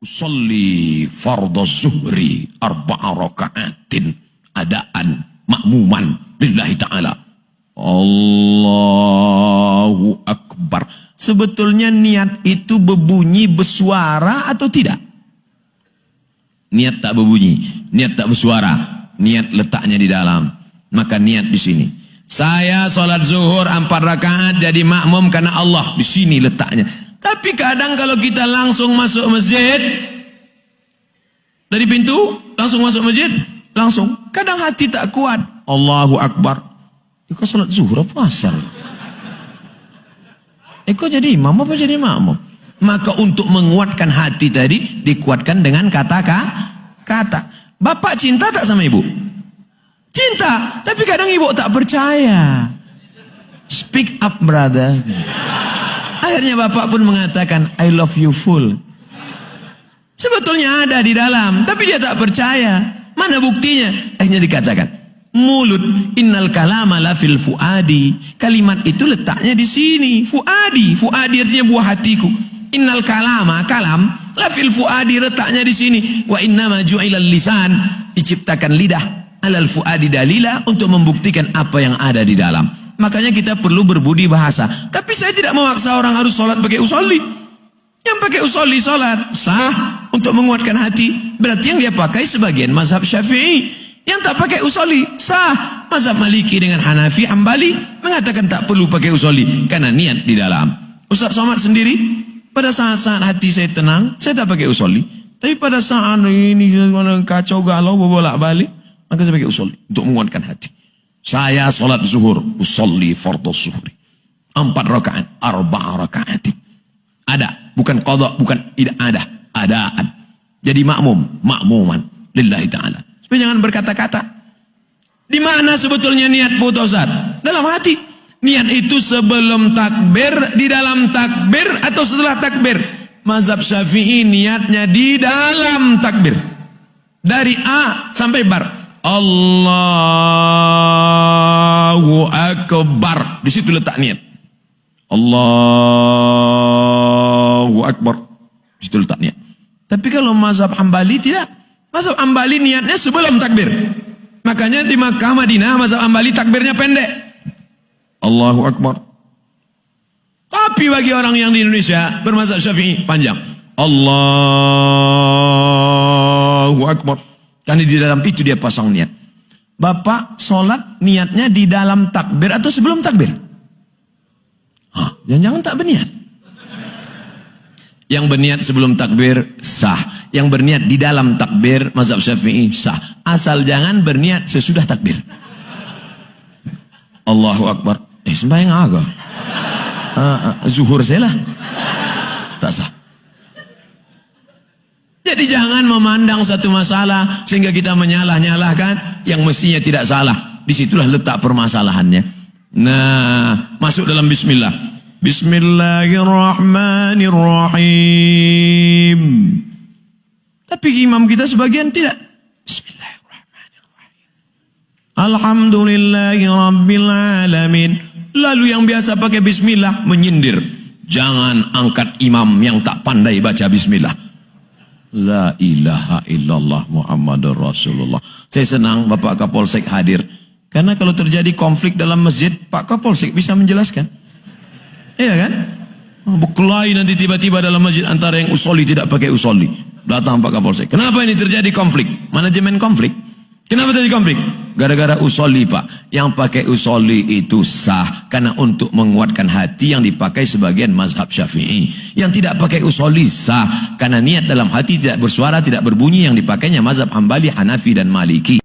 Usolli fardhu zuhri arba'a raka'atin adaan makmuman lillahi ta'ala. Allahu Akbar. Sebetulnya niat itu berbunyi bersuara atau tidak? Niat tak berbunyi, niat tak bersuara, niat letaknya di dalam. Maka niat di sini. Saya sholat zuhur 4 rakaat jadi makmum karena Allah, di sini letaknya. Tapi kadang kalau kita langsung masuk masjid, dari pintu langsung masuk masjid, langsung. Kadang hati tak kuat. Allahu Akbar. Kau sholat zuhur apa asal? Kau jadi imam apa jadi makmum? Maka untuk menguatkan hati tadi, dikuatkan dengan kata. Bapak cinta tak sama ibu? Cinta. Tapi kadang ibu tak percaya. Speak up brother. Akhirnya bapak pun mengatakan, I love you full. Sebetulnya ada di dalam, tapi dia tak percaya. Mana buktinya? Akhirnya dikatakan, mulut, innal kalama la fil fuadi. Kalimat itu letaknya di sini. Fuadi artinya buah hatiku. Innal kalama, kalam, la fil fuadi, letaknya di sini. Wa innama ju'ilal lisan, diciptakan lidah, alal fuadi dalila, untuk membuktikan apa yang ada di dalam. Makanya kita perlu berbudi bahasa. Tapi saya tidak memaksa orang harus sholat pakai usolli. Yang pakai usolli sholat sah untuk menguatkan hati. Berarti yang dia pakai sebagian mazhab Syafi'i. Yang tak pakai usolli sah. Mazhab Maliki dengan Hanafi, Hambali mengatakan tak perlu pakai usolli karena niat di dalam. Ustaz Somad sendiri, pada saat-saat hati saya tenang, saya tak pakai usolli. Tapi pada saat ini kacau galau bolak-balik, maka saya pakai usolli untuk menguatkan hati. Saya sholat zuhur, usolli fardhu zuhri 4 rakaat, 4 rakaat. Ada, bukan qadha, bukan tidak ada, adaan. Jadi makmuman lillahi ta'ala. Supaya jangan berkata-kata. Di mana sebetulnya niat Pak Ustaz? Dalam hati. Niat itu sebelum takbir, di dalam takbir, atau setelah takbir. Mazhab Syafi'i niatnya di dalam takbir. Dari A sampai bar. Allahu Akbar. Di situ letak niat. Allahu Akbar. Di situ letak niat. Tapi kalau mazhab Hambali tidak. Mazhab Hambali niatnya sebelum takbir. Makanya di Makkah, Madinah, mazhab Hambali takbirnya pendek. Allahu Akbar. Tapi bagi orang yang di Indonesia bermazhab Syafi'i panjang. Allahu Akbar. Karena di dalam itu dia pasang niat. Bapak sholat niatnya di dalam takbir atau sebelum takbir? Jangan-jangan tak berniat. Yang berniat sebelum takbir sah. Yang berniat di dalam takbir mazhab Syafi'i sah. Asal jangan berniat sesudah takbir. Allahu Akbar. Sembahyang agak. Zuhur saya lah. Tak sah. Jadi jangan memandang satu masalah sehingga kita menyalah-nyalahkan yang mestinya tidak salah. Disitulah letak permasalahannya. Nah, masuk dalam bismillah. Bismillahirrahmanirrahim. Tapi imam kita sebagian tidak. Bismillahirrahmanirrahim. Alhamdulillahirrabbilalamin. Lalu yang biasa pakai bismillah menyindir. Jangan angkat imam yang tak pandai baca bismillah. La ilaha illallah Muhammadur Rasulullah. Saya senang Bapak Kapolsek hadir. Karena kalau terjadi konflik dalam masjid, Pak Kapolsek bisa menjelaskan. Iya kan? Berkelahi nanti tiba-tiba dalam masjid antara yang usolli tidak pakai usolli. Datang Pak Kapolsek. Kenapa ini terjadi konflik? Manajemen konflik. Kenapa terjadi konflik? Gara-gara usolli Pak. Yang pakai usolli itu sah. Karena untuk menguatkan hati yang dipakai sebagian mazhab Syafi'i. Yang tidak pakai usolli sah. Karena niat dalam hati tidak bersuara, tidak berbunyi yang dipakainya mazhab Hambali, Hanafi dan Maliki.